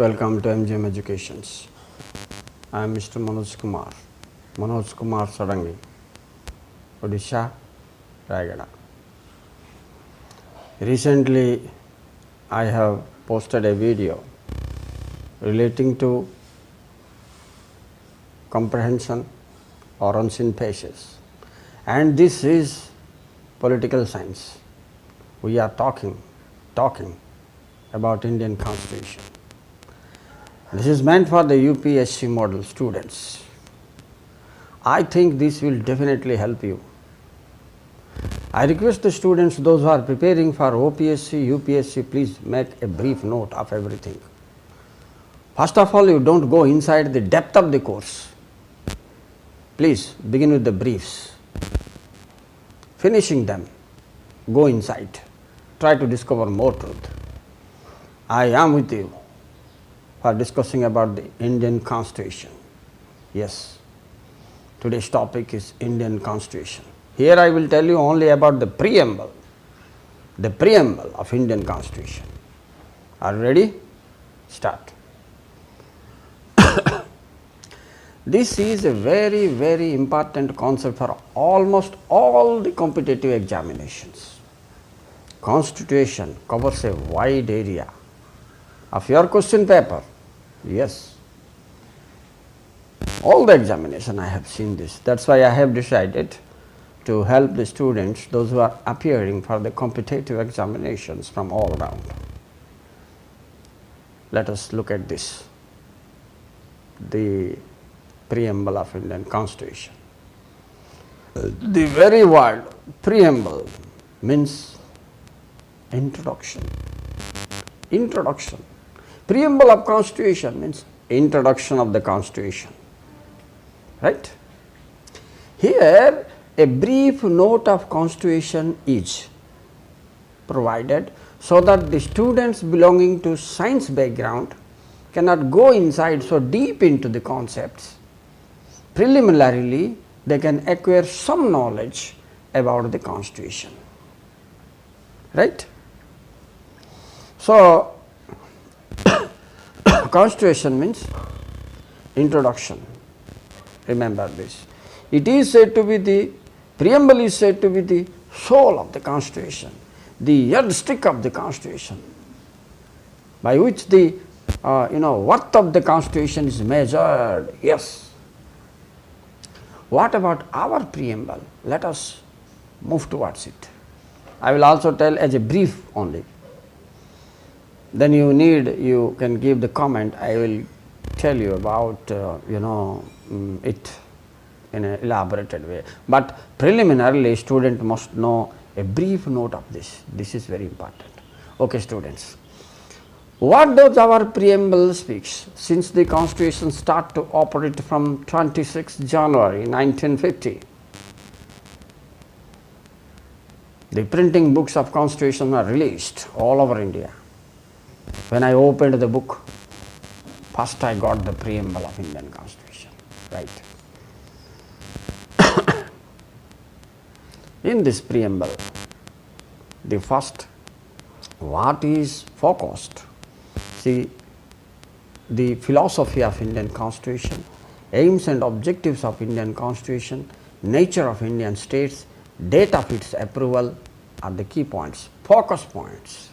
Welcome to MGM Educations. I am Mr. Manoj Kumar Sarangi, Odisha, Rayagada. Recently, I have posted a video relating to comprehension or unseen faces, and this is political science. We are talking about Indian Constitution. This is meant for the UPSC model students. I think this will definitely help you. I request the students, those who are preparing for OPSC, UPSC, please make a brief note of everything. First of all, you don't go inside the depth of the course. Please begin with the briefs. Finishing them, go inside. Try to discover more truth. I am with you for discussing about the Indian Constitution. Yes, today's topic is Indian Constitution. Here I will tell you only about the preamble of Indian Constitution. Are you ready? Start. This is a very, very important concept for almost all the competitive examinations. Constitution covers a wide area of your question paper. Yes, all the examination I have seen this. That's why I have decided to help the students, those who are appearing for the competitive examinations from all around. Let us look at this, the preamble of Indian Constitution. The very word preamble means introduction. Introduction. Preamble of Constitution means introduction of the Constitution, right? Here a brief note of Constitution is provided so that the students belonging to science background cannot go inside so deep into the concepts. Preliminarily, they can acquire some knowledge about the Constitution, right? So, Constitution means introduction. Remember this. It is said to be the preamble is said to be the soul of the Constitution, the yardstick of the Constitution, by which the worth of the Constitution is measured. Yes. What about our preamble? Let us move towards it. I will also tell as a brief only. Then you can give the comment. I will tell you about it in an elaborated way. But preliminarily, student must know a brief note of this. This is very important. Okay, students. What does our preamble speaks? Since the Constitution start to operate from 26 January 1950, the printing books of Constitution are released all over India. When I opened the book, first I got the preamble of Indian Constitution, right? In this preamble, the first, what is focused? See, the philosophy of Indian Constitution, aims and objectives of Indian Constitution, nature of Indian states, date of its approval are the key points, focus points.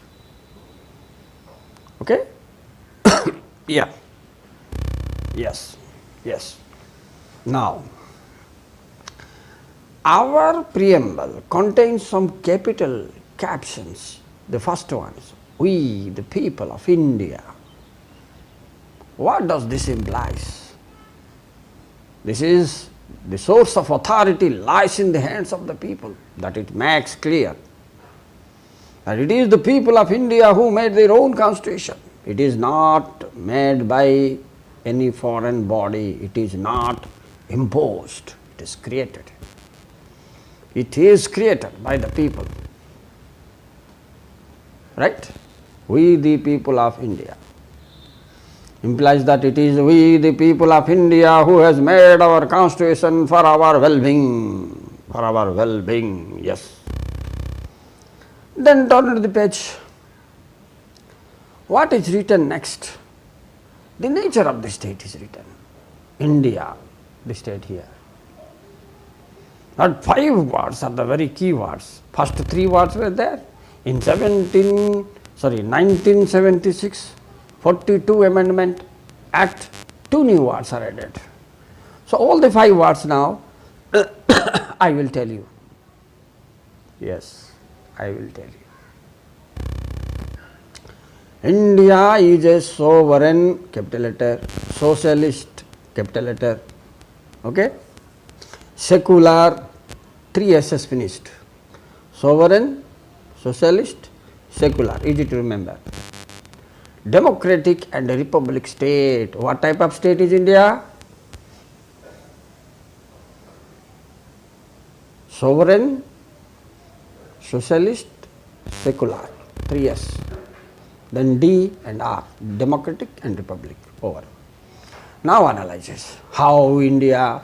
Okay? Yeah. Yes. Now, our preamble contains some capital captions. The first one is, we the people of India. What does this imply? This is the source of authority lies in the hands of the people, that it makes clear. And it is the people of India who made their own Constitution. It is not made by any foreign body. It is not imposed. It is created. It is created by the people. Right? We the people of India. Implies that it is we the people of India who has made our Constitution for our well-being. For our well-being, yes. Then turn to the page. What is written next? The nature of the state is written. India, the state here. But 5 words are the very key words. First 3 words were there. In 1976, 42 Amendment Act, 2 new words are added. So, all the 5 words now I will tell you. Yes, I will tell you. India is a sovereign, capital letter, socialist, capital letter, okay. Secular, 3 S's finished. Sovereign, socialist, secular, easy to remember. Democratic and a republic state. What type of state is India? Sovereign, socialist, secular, 3 S. Then D and R, democratic and republic, over. Now analysis, how India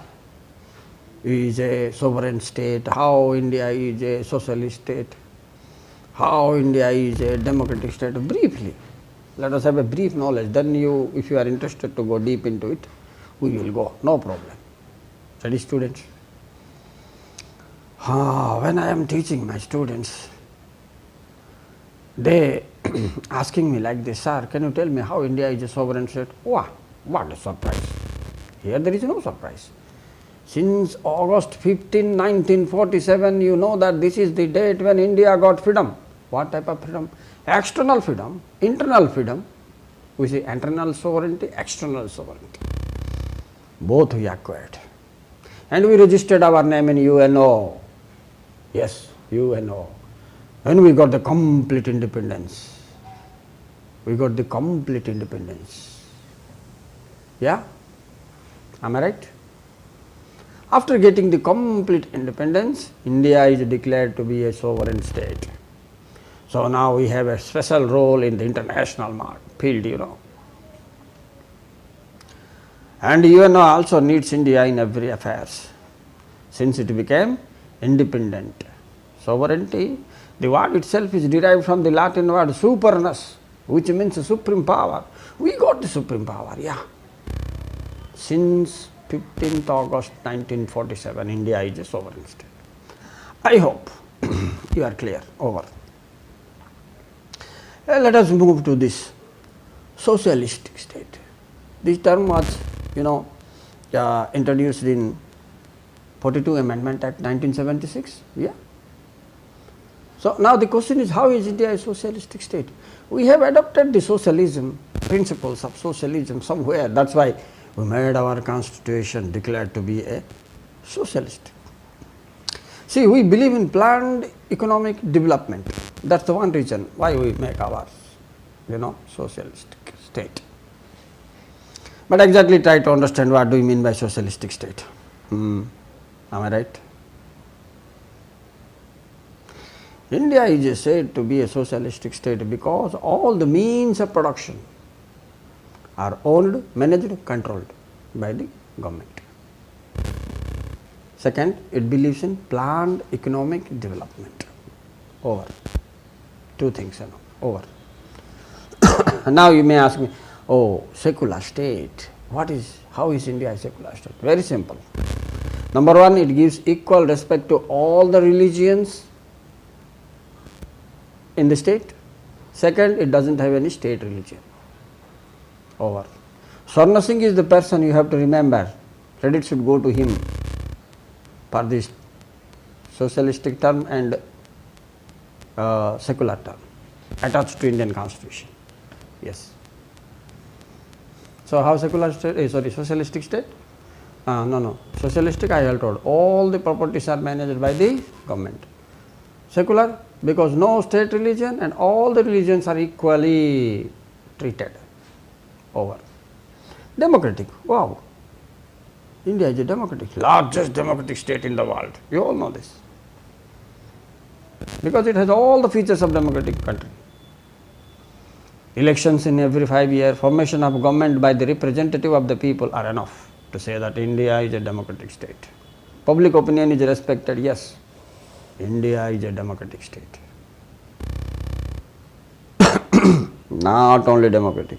is a sovereign state, how India is a socialist state, how India is a democratic state, briefly. Let us have a brief knowledge, then you, if you are interested to go deep into it, we will go, no problem. Study students. When I am teaching my students, they asking me like this, sir, can you tell me how India is a sovereign state? Wow, what a surprise. Here there is no surprise. Since August 15, 1947, you know that this is the date when India got freedom. What type of freedom? External freedom, internal freedom. We say internal sovereignty, external sovereignty. Both we acquired. And we registered our name in UNO. Yes, UNO. When we got the complete independence. We got the complete independence. Yeah? Am I right? After getting the complete independence, India is declared to be a sovereign state. So now we have a special role in the international field, you know. And UNO also needs India in every affairs, since it became independent. Sovereignty, the word itself is derived from the Latin word supernus, which means supreme power. We got the supreme power, yeah. Since 15th August 1947, India is a sovereign state. I hope you are clear. Over. Let us move to this socialistic state. This term was, introduced in 42 Amendment Act 1976. Yeah. So now the question is, how is India a socialistic state? We have adopted the socialism, principles of socialism somewhere. That's why we made our constitution declared to be a socialist. See, we believe in planned economic development. That's the one reason why we make our, socialistic state. But exactly try to understand what do you mean by socialistic state. Am I right? India is said to be a socialistic state because all the means of production are owned, managed, controlled by the government. Second, it believes in planned economic development. Over. 2 things, over. Now you may ask me, oh, secular state, how is India a secular state? Very simple. Number 1, it gives equal respect to all the religions in the state. Second, it doesn't have any state religion. Over. Swarna Singh is the person you have to remember. Credit should go to him for this socialistic term and secular term attached to Indian Constitution. Yes. So how socialistic state? No. Socialistic, I have told, all the properties are managed by the government. Secular, because no state religion and all the religions are equally treated. Over. Democratic, wow. India is a democratic, largest democratic state in the world. You all know this. Because it has all the features of democratic country. Elections in every 5 years, formation of government by the representative of the people are enough to say that India is a democratic state. Public opinion is respected, yes. India is a democratic state. Not only democratic,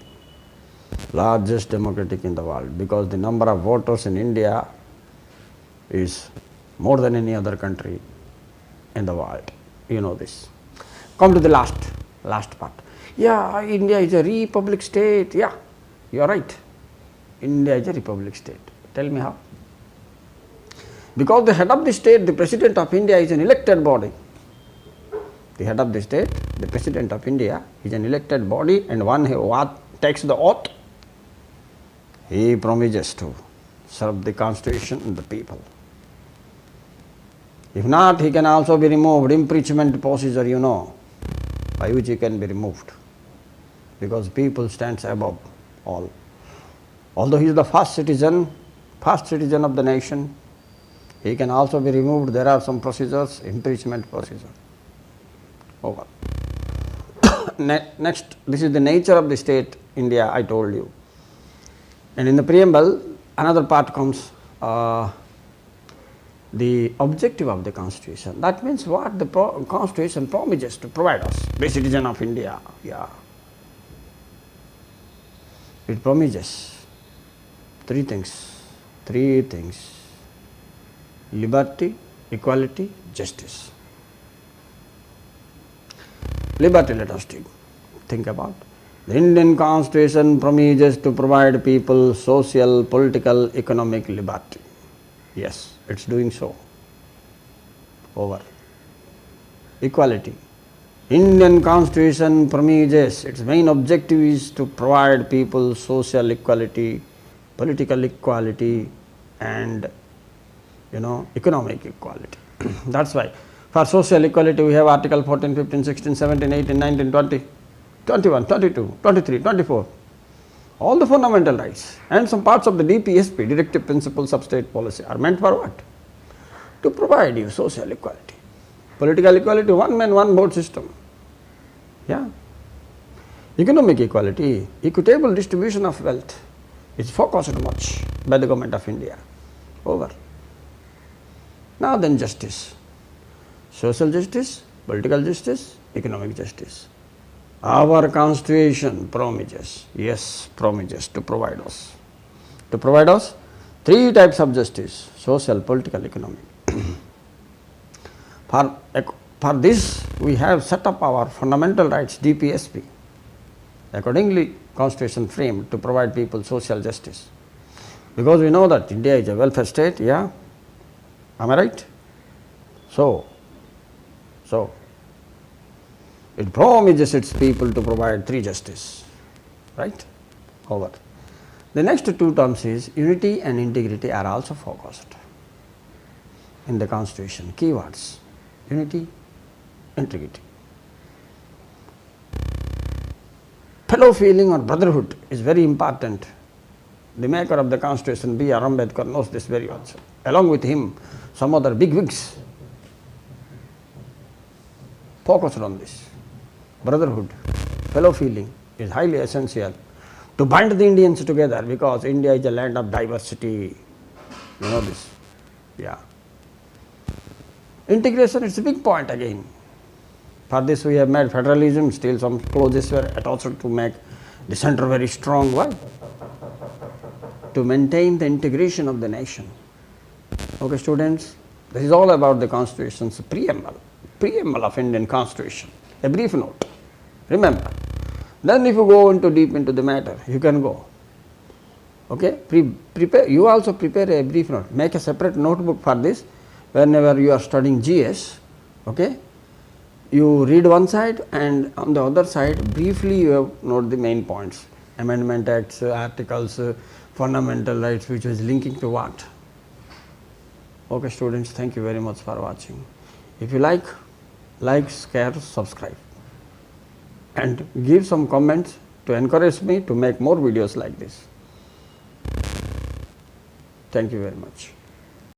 largest democratic in the world, because the number of voters in India is more than any other country in the world. You know this. Come to the last part. Yeah, India is a republic state. Yeah, you are right. India is a republic state. Tell me how? Because the head of the state, the President of India, is an elected body. The head of the state, the President of India, is an elected body, and one who takes the oath, he promises to serve the constitution and the people. If not, he can also be removed. Impeachment procedure, you know, by which he can be removed, because people stands above all. Although he is the first citizen of the nation, he can also be removed. There are some procedures, impeachment procedure. Over. Next, this is the nature of the state India, I told you. And in the preamble, another part comes, the objective of the constitution. That means what the constitution promises to provide us, the citizen of India. Yeah, it promises three things: liberty, equality, justice. Liberty, let us think about. The Indian constitution promises to provide people social, political, economic liberty. Yes, it is doing so. Over. Equality. Indian constitution promises, its main objective is to provide people social equality, political equality, and economic equality. That is why for social equality we have Article 14, 15, 16, 17, 18, 19, 20, 21, 22, 23, 24. All the fundamental rights and some parts of the DPSP, Directive Principles of State Policy, are meant for what? To provide you social equality. Political equality, one man, one vote system. Yeah. Economic equality, equitable distribution of wealth is focused much by the government of India. Over. Now then, justice. Social justice, political justice, economic justice. Our constitution promises, yes, promises to provide us. To provide us three types of justice: social, political, economic. For this, we have set up our fundamental rights, DPSP. Accordingly, constitution framed to provide people social justice. Because we know that India is a welfare state, yeah? Am I right? So, it promises its people to provide three justice, right? Over. The next two terms is unity and integrity are also focused in the constitution. Keywords: unity, integrity. Fellow feeling or brotherhood is very important. The maker of the constitution, B.R. Ambedkar, knows this very well. Along with him, some other bigwigs focused on this. Brotherhood, fellow feeling is highly essential to bind the Indians together, because India is a land of diversity. You know this. Yeah. Integration is a big point again. For this we have made federalism, still some clauses were attached to make the center very strong. Why? To maintain the integration of the nation. Okay, students, this is all about the constitution's preamble of Indian constitution. A brief note. Remember. Then if you go deep into the matter, you can go. Okay, prepare. You also prepare a brief note. Make a separate notebook for this. Whenever you are studying GS, okay, you read one side, and on the other side briefly you have note the main points: amendment acts, articles, fundamental rights, which is linking to what. Okay, students, thank you very much for watching. If you like, share, subscribe, and give some comments to encourage me to make more videos like this. Thank you very much.